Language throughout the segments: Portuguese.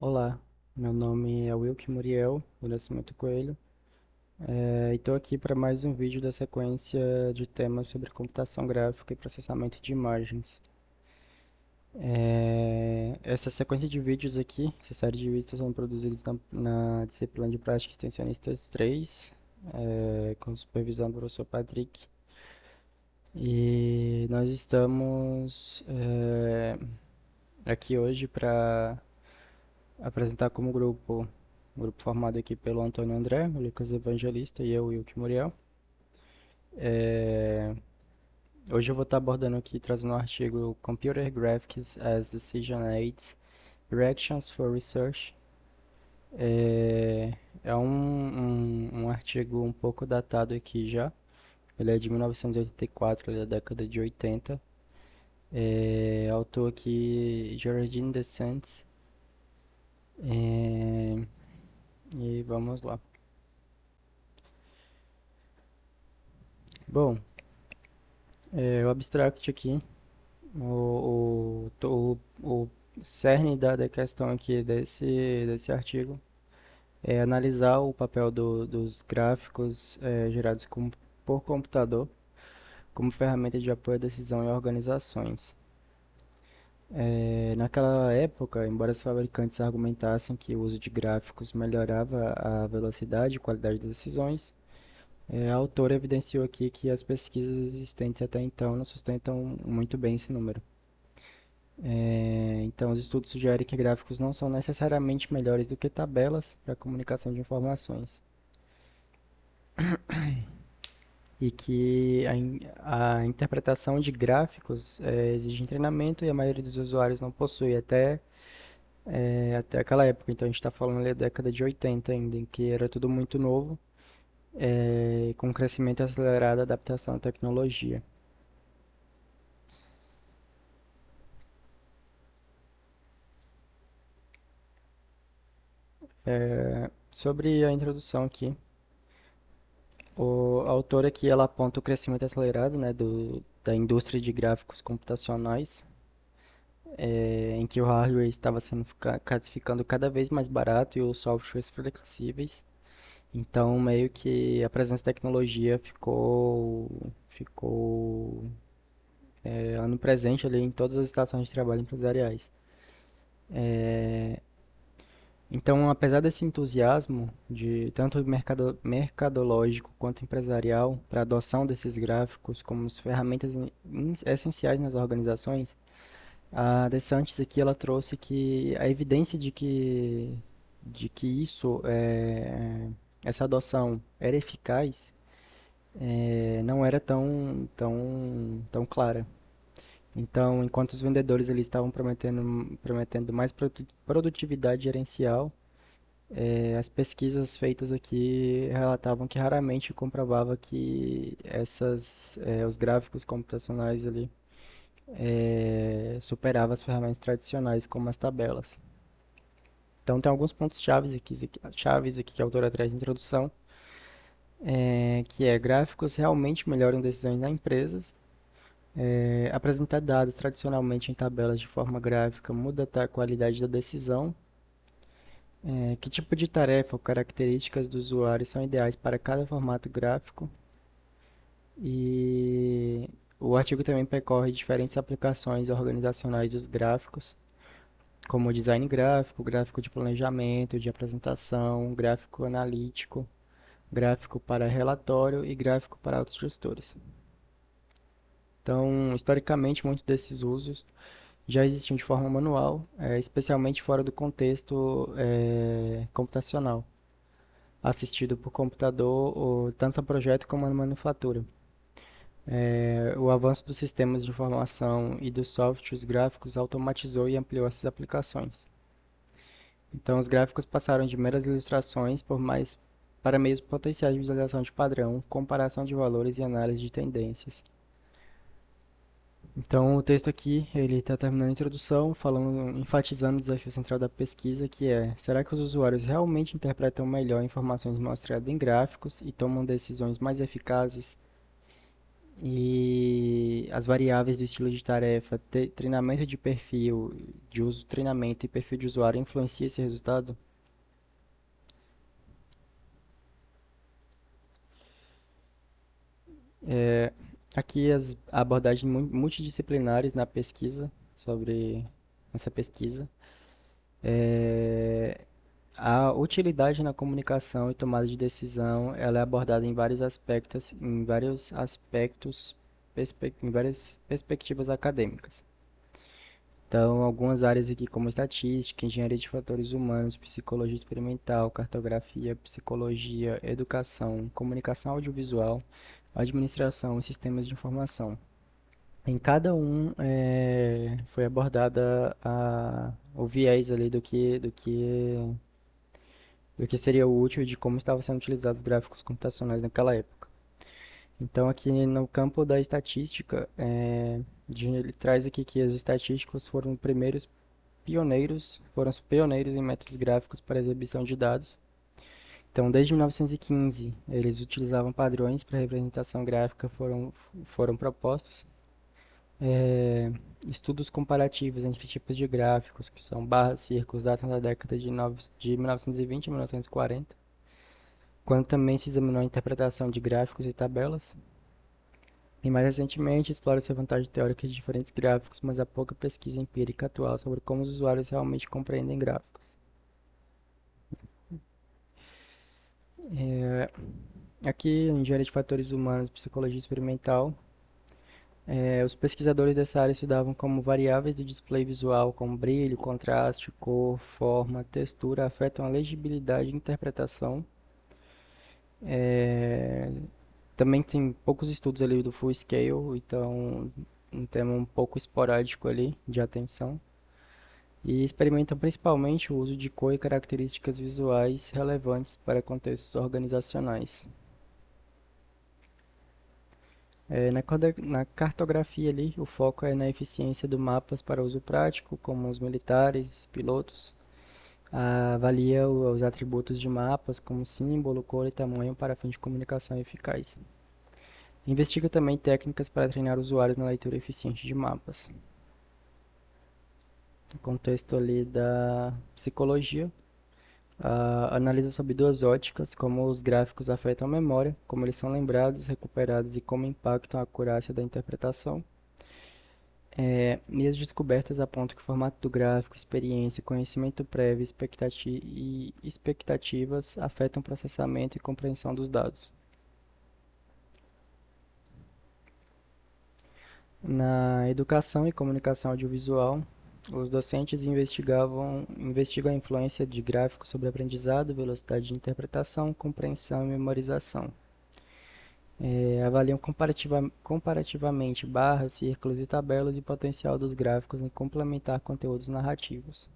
Olá, meu nome é Wilke Muriel, do Nascimento Coelho, e estou aqui para mais um vídeo da sequência de temas sobre computação gráfica e processamento de imagens. Essa sequência de vídeos aqui, essa série de vídeos são produzidos na disciplina de Prática Extensionistas 3, com supervisão do professor Patrick. E nós estamos aqui hoje para apresentar como grupo, um grupo formado aqui pelo Antônio André, o Lucas Evangelista e eu, Wilke Muriel. É, Hoje eu vou estar abordando aqui, trazendo o artigo Computer Graphics as Decision Aids, Directions for Research. É, é um artigo um pouco datado aqui já. Ele é de 1984, ele é da década de 80. Autor aqui, Geraldine Descentes. É, e vamos lá. Bom, o abstract aqui, o cerne da questão aqui desse artigo é analisar o papel dos gráficos gerados por computador como ferramenta de apoio à decisão em organizações. Naquela época, embora os fabricantes argumentassem que o uso de gráficos melhorava a velocidade e qualidade das decisões, a autora evidenciou aqui que as pesquisas existentes até então não sustentam muito bem esse número. Então, os estudos sugerem que gráficos não são necessariamente melhores do que tabelas para comunicação de informações e que a interpretação de gráficos exige treinamento e a maioria dos usuários não possui até aquela época. Então, a gente está falando ali da década de 80 ainda, em que era tudo muito novo, com um crescimento acelerado da adaptação à tecnologia. Sobre a introdução aqui, a autora aqui ela aponta o crescimento acelerado, né, da indústria de gráficos computacionais, em que o hardware estava ficando cada vez mais barato e os softwares flexíveis. Então, meio que a presença da tecnologia ficou ano presente ali em todas as estações de trabalho empresariais. Então, apesar desse entusiasmo de tanto mercadológico quanto empresarial para a adoção desses gráficos como ferramentas essenciais nas organizações, a DeSantis aqui ela trouxe que a evidência de que essa adoção era eficaz, não era tão clara. Então, enquanto os vendedores eles estavam prometendo mais produtividade gerencial, as pesquisas feitas aqui relatavam que raramente comprovava que os gráficos computacionais ali superavam as ferramentas tradicionais como as tabelas. Então tem alguns pontos chaves aqui que a autora traz na introdução, que gráficos realmente melhoram decisões na empresas. Apresentar dados tradicionalmente em tabelas de forma gráfica muda a qualidade da decisão. Que tipo de tarefa ou características do usuário são ideais para cada formato gráfico? E o artigo também percorre diferentes aplicações organizacionais dos gráficos, como design gráfico, gráfico de planejamento, de apresentação, gráfico analítico, gráfico para relatório e gráfico para outros gestores. Então, historicamente, muitos desses usos já existiam de forma manual, especialmente fora do contexto computacional, assistido por computador, tanto a projeto como a manufatura. O avanço dos sistemas de informação e dos softwares gráficos automatizou e ampliou essas aplicações. Então, os gráficos passaram de meras ilustrações para meios potenciais de visualização de padrão, comparação de valores e análise de tendências. Então, o texto aqui, ele está terminando a introdução, enfatizando o desafio central da pesquisa, que é: será que os usuários realmente interpretam melhor informações mostradas em gráficos e tomam decisões mais eficazes? E as variáveis do estilo de tarefa, treinamento de perfil, de uso, treinamento e perfil de usuário influencia esse resultado? É, aqui as abordagens multidisciplinares na pesquisa, sobre essa pesquisa. É, a utilidade na comunicação e tomada de decisão, ela é abordada em várias perspectivas acadêmicas. Então, algumas áreas aqui como estatística, engenharia de fatores humanos, psicologia experimental, cartografia, psicologia, educação, comunicação audiovisual, administração e sistemas de informação. Em cada um foi abordada o viés ali do que seria útil e de como estavam sendo utilizados os gráficos computacionais naquela época. Então, aqui no campo da estatística, ele traz aqui que os estatísticos foram os pioneiros em métodos gráficos para exibição de dados. Então, desde 1915, eles utilizavam padrões para representação gráfica, foram propostos. É, estudos comparativos entre tipos de gráficos, que são barras, círculos, datam da década de 1920 a 1940, quando também se examinou a interpretação de gráficos e tabelas. E mais recentemente, explora-se a vantagem teórica de diferentes gráficos, mas há pouca pesquisa empírica atual sobre como os usuários realmente compreendem gráficos. É, aqui, em engenharia de fatores humanos, psicologia experimental, os pesquisadores dessa área estudavam como variáveis do display visual, como brilho, contraste, cor, forma, textura, afetam a legibilidade e interpretação. É, também tem poucos estudos ali do full scale, então um tema um pouco esporádico ali de atenção. E experimentam principalmente o uso de cor e características visuais relevantes para contextos organizacionais. Na cartografia ali, o foco é na eficiência de mapas para uso prático, como os militares, pilotos. Avalia os atributos de mapas, como símbolo, cor e tamanho, para fim de comunicação eficaz. Investiga também técnicas para treinar usuários na leitura eficiente de mapas. No contexto ali da psicologia, analisa sobre duas óticas, como os gráficos afetam a memória, como eles são lembrados, recuperados e como impactam a acurácia da interpretação. E as descobertas apontam que o formato do gráfico, experiência, conhecimento prévio e expectativas afetam o processamento e compreensão dos dados. Na educação e comunicação audiovisual, os docentes investigam a influência de gráficos sobre aprendizado, velocidade de interpretação, compreensão e memorização. Avaliam comparativamente barras, círculos e tabelas e o potencial dos gráficos em complementar conteúdos narrativos.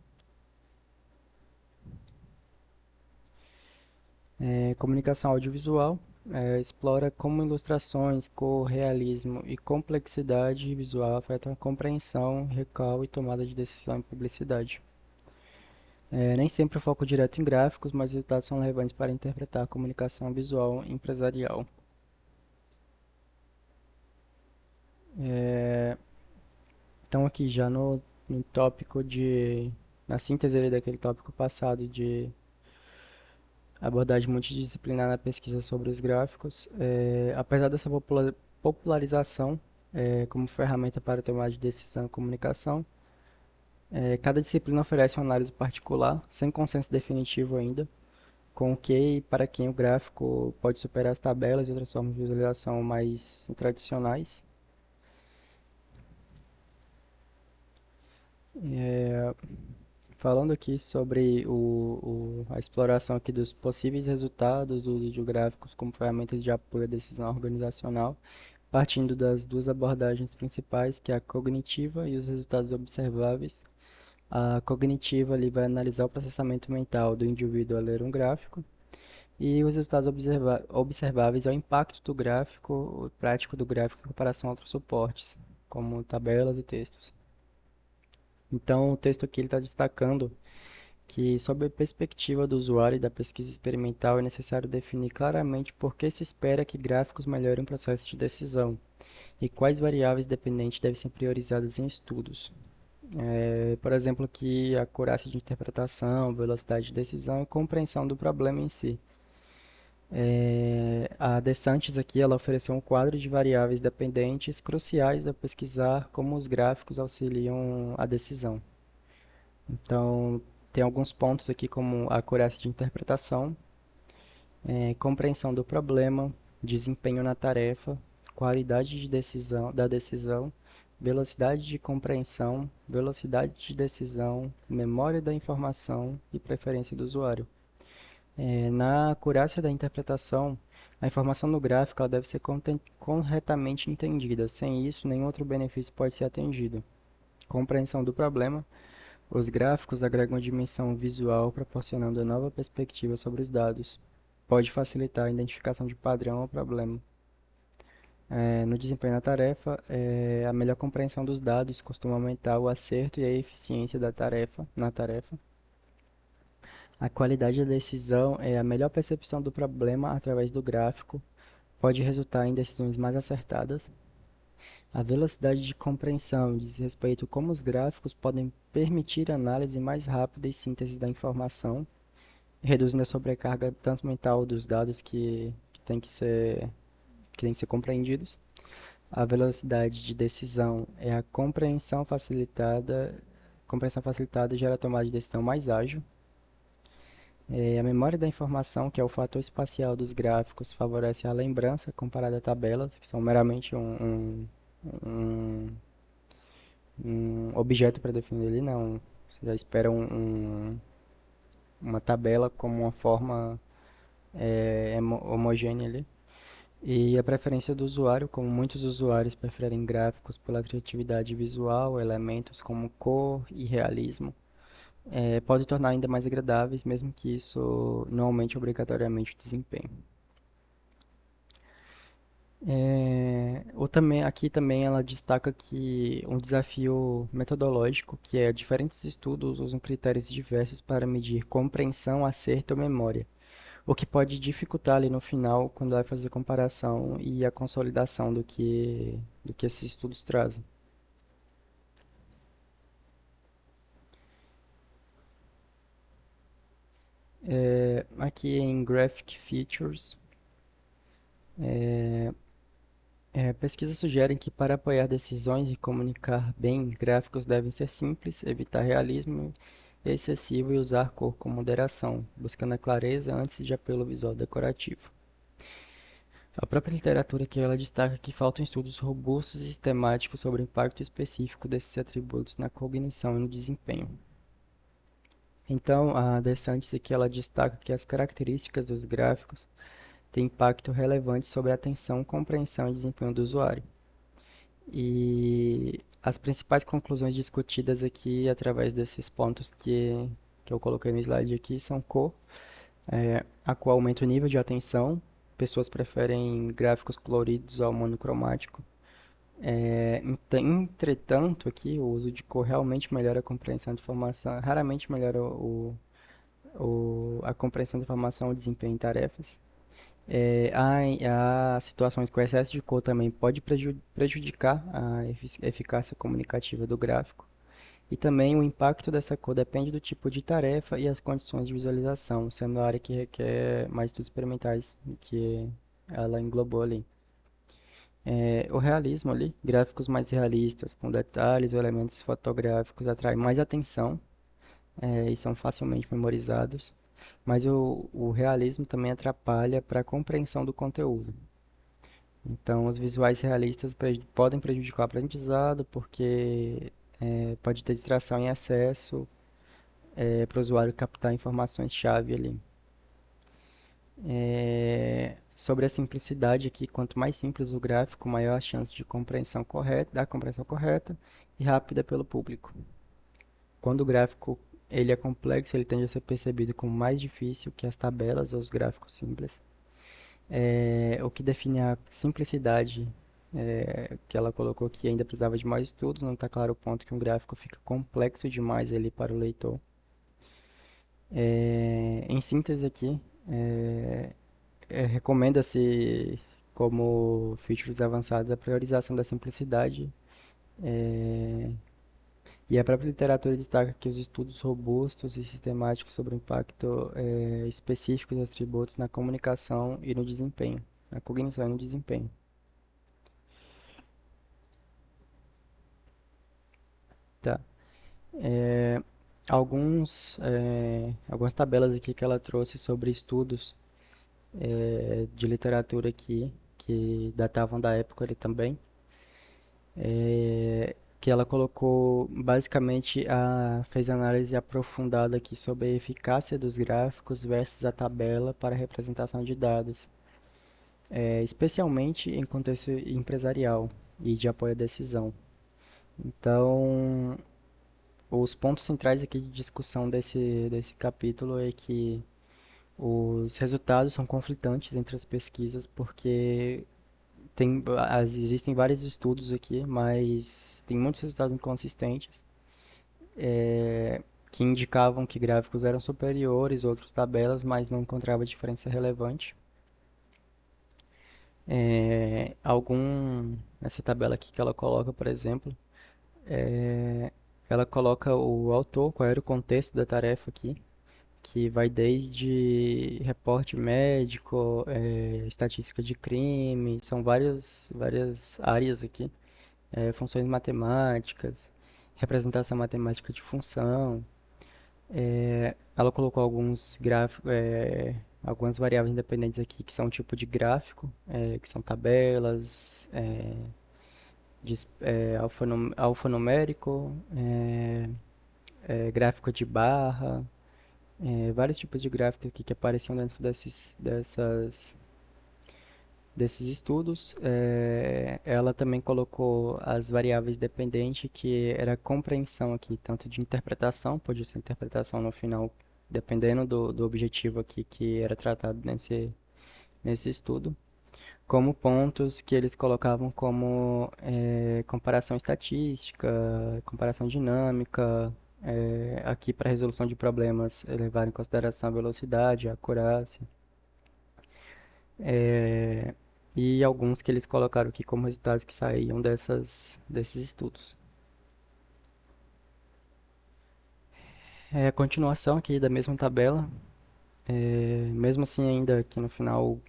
Comunicação audiovisual explora como ilustrações, cor, realismo e complexidade visual afetam a compreensão, recall e tomada de decisão em publicidade. Nem sempre o foco direto em gráficos, mas os resultados são relevantes para interpretar a comunicação visual empresarial. Então aqui já no tópico na síntese ali daquele tópico passado de abordagem multidisciplinar na pesquisa sobre os gráficos, apesar dessa popularização como ferramenta para tomar de decisão e comunicação, cada disciplina oferece uma análise particular, sem consenso definitivo ainda, com o que e para quem o gráfico pode superar as tabelas e outras formas de visualização mais tradicionais. Falando aqui sobre a exploração aqui dos possíveis resultados do uso de gráficos como ferramentas de apoio à decisão organizacional, partindo das duas abordagens principais, que é a cognitiva e os resultados observáveis. A cognitiva ali vai analisar o processamento mental do indivíduo ao ler um gráfico, e os resultados observáveis é o impacto do gráfico, o prático do gráfico em comparação a outros suportes, como tabelas e textos. Então, o texto aqui está destacando que, sob a perspectiva do usuário e da pesquisa experimental, é necessário definir claramente por que se espera que gráficos melhorem o processo de decisão. E quais variáveis dependentes devem ser priorizadas em estudos. Por exemplo, aqui a acurácia de interpretação, velocidade de decisão e compreensão do problema em si. A DeSantis aqui ela ofereceu um quadro de variáveis dependentes cruciais a pesquisar como os gráficos auxiliam a decisão. Então, tem alguns pontos aqui como a acurácia de interpretação, compreensão do problema, desempenho na tarefa, qualidade de decisão, da decisão, velocidade de compreensão, velocidade de decisão, memória da informação e preferência do usuário. Na acurácia da interpretação, a informação no gráfico ela deve ser corretamente entendida. Sem isso, nenhum outro benefício pode ser atendido. Compreensão do problema. Os gráficos agregam dimensão visual, proporcionando nova perspectiva sobre os dados. Pode facilitar a identificação de padrão ou problema. No desempenho da tarefa, a melhor compreensão dos dados costuma aumentar o acerto e a eficiência na tarefa. A qualidade da decisão é a melhor percepção do problema através do gráfico, pode resultar em decisões mais acertadas. A velocidade de compreensão diz respeito a como os gráficos podem permitir análise mais rápida e síntese da informação, reduzindo a sobrecarga tanto mental dos dados que têm que ser compreendidos. A velocidade de decisão é a compreensão facilitada. Compreensão facilitada gera a tomada de decisão mais ágil. A memória da informação, que é o fator espacial dos gráficos, favorece a lembrança comparada a tabelas, que são meramente um objeto pré-definido ali, não. Você já espera uma tabela como uma forma homogênea ali. E a preferência do usuário, como muitos usuários preferem gráficos pela criatividade visual, elementos como cor e realismo, pode tornar ainda mais agradáveis, mesmo que isso não aumente obrigatoriamente o desempenho. Aqui também ela destaca que um desafio metodológico, que é diferentes estudos usam critérios diversos para medir compreensão, acerto ou memória, o que pode dificultar ali no final quando vai fazer a comparação e a consolidação do que esses estudos trazem. Aqui em Graphic Features, pesquisas sugerem que para apoiar decisões e comunicar bem, gráficos devem ser simples, evitar realismo excessivo e usar cor com moderação, buscando a clareza antes de apelo visual decorativo. A própria literatura que ela destaca que faltam estudos robustos e sistemáticos sobre o impacto específico desses atributos na cognição e no desempenho. Então, a DeSantis aqui ela destaca que as características dos gráficos têm impacto relevante sobre a atenção, compreensão e desempenho do usuário. E as principais conclusões discutidas aqui através desses pontos que eu coloquei no slide aqui são cor, a qual aumenta o nível de atenção. Pessoas preferem gráficos coloridos ao monocromático. Entretanto, aqui o uso de cor realmente melhora a compreensão de informação, raramente melhora a compreensão de informação ou desempenho em tarefas. Há situações que o excesso de cor também pode prejudicar a eficácia comunicativa do gráfico. E também o impacto dessa cor depende do tipo de tarefa e as condições de visualização, sendo a área que requer mais estudos experimentais que ela englobou ali. O realismo ali, gráficos mais realistas, com detalhes ou elementos fotográficos, atraem mais atenção e são facilmente memorizados, mas o realismo também atrapalha para a compreensão do conteúdo. Então, os visuais realistas podem prejudicar o aprendizado, porque pode ter distração em excesso para o usuário captar informações-chave ali. Sobre a simplicidade aqui, quanto mais simples o gráfico, maior a chance de da compreensão correta e rápida pelo público. Quando o gráfico ele é complexo, ele tende a ser percebido como mais difícil que as tabelas ou os gráficos simples. O que define a simplicidade que ela colocou que ainda precisava de mais estudos, não está claro o ponto que um gráfico fica complexo demais ali para o leitor. Em síntese aqui, recomenda-se como features avançadas, a priorização da simplicidade. E a própria literatura destaca que os estudos robustos e sistemáticos sobre o impacto específico dos atributos na comunicação e no desempenho, na cognição e no desempenho. Tá. É, algumas tabelas aqui que ela trouxe sobre estudos de literatura aqui, que datavam da época ali também, que ela colocou, basicamente, fez análise aprofundada aqui sobre a eficácia dos gráficos versus a tabela para representação de dados, especialmente em contexto empresarial e de apoio à decisão. Então, os pontos centrais aqui de discussão desse capítulo é que os resultados são conflitantes entre as pesquisas, porque existem vários estudos aqui, mas tem muitos resultados inconsistentes, que indicavam que gráficos eram superiores, outros tabelas, mas não encontrava diferença relevante. Nessa tabela aqui que ela coloca, por exemplo, ela coloca o autor, qual era o contexto da tarefa aqui, que vai desde reporte médico, estatística de crime, são várias áreas aqui, funções matemáticas, representação matemática de função. Ela colocou algumas variáveis independentes aqui que são um tipo de gráfico, que são tabelas, alfanumérico, gráfico de barra, vários tipos de gráficos aqui que apareciam dentro desses estudos. Ela também colocou as variáveis dependentes, que era a compreensão aqui, tanto de interpretação, podia ser interpretação no final, dependendo do objetivo aqui que era tratado nesse estudo, como pontos que eles colocavam como comparação estatística, comparação dinâmica, aqui para resolução de problemas, levar em consideração a velocidade, a acurácia, é, e alguns que eles colocaram aqui como resultados que saíam desses estudos. A continuação aqui da mesma tabela, mesmo assim ainda que no final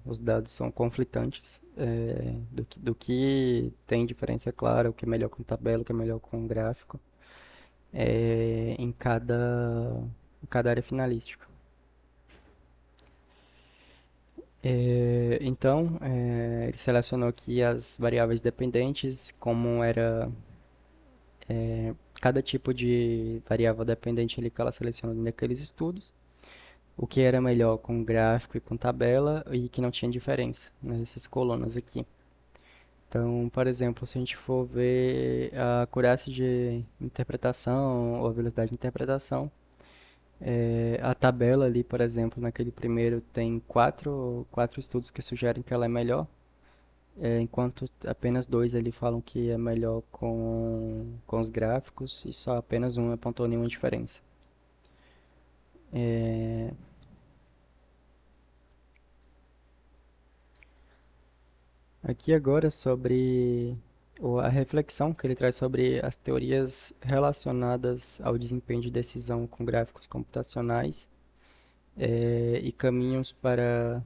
os dados são conflitantes, do que tem diferença clara, o que é melhor com tabela, o que é melhor com gráfico, em cada área finalística. Então, ele selecionou aqui as variáveis dependentes, como era cada tipo de variável dependente ali que ela selecionou naqueles estudos, o que era melhor com gráfico e com tabela e que não tinha diferença nessas colunas aqui. Então, por exemplo, se a gente for ver a acurácia de interpretação ou a velocidade de interpretação, a tabela ali, por exemplo, naquele primeiro tem quatro estudos que sugerem que ela é melhor, enquanto apenas dois ali falam que é melhor com os gráficos e só apenas um apontou nenhuma diferença. É, Aqui agora sobre a reflexão que ele traz sobre as teorias relacionadas ao desempenho de decisão com gráficos computacionais, e caminhos para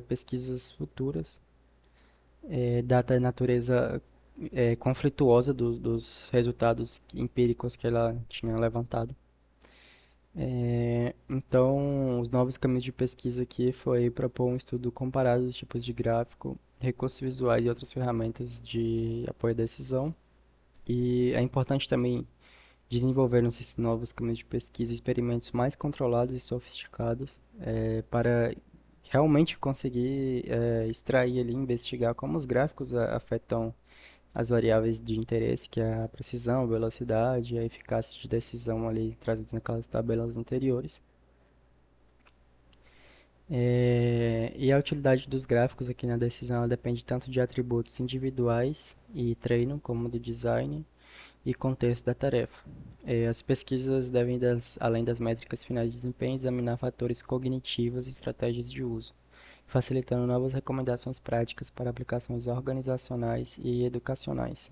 pesquisas futuras, data a natureza conflituosa dos resultados empíricos que ela tinha levantado. Então, os novos caminhos de pesquisa aqui foi propor um estudo comparado dos tipos de gráfico, recursos visuais e outras ferramentas de apoio à decisão. E é importante também desenvolver nesses novos caminhos de pesquisa experimentos mais controlados e sofisticados, para realmente conseguir extrair ali, investigar como os gráficos afetam as variáveis de interesse, que é a precisão, a velocidade e a eficácia de decisão ali trazidas naquelas tabelas anteriores. E a utilidade dos gráficos aqui na decisão ela depende tanto de atributos individuais e treino, como do design e contexto da tarefa. As pesquisas devem, além das métricas finais de desempenho, examinar fatores cognitivos e estratégias de uso, facilitando novas recomendações práticas para aplicações organizacionais e educacionais.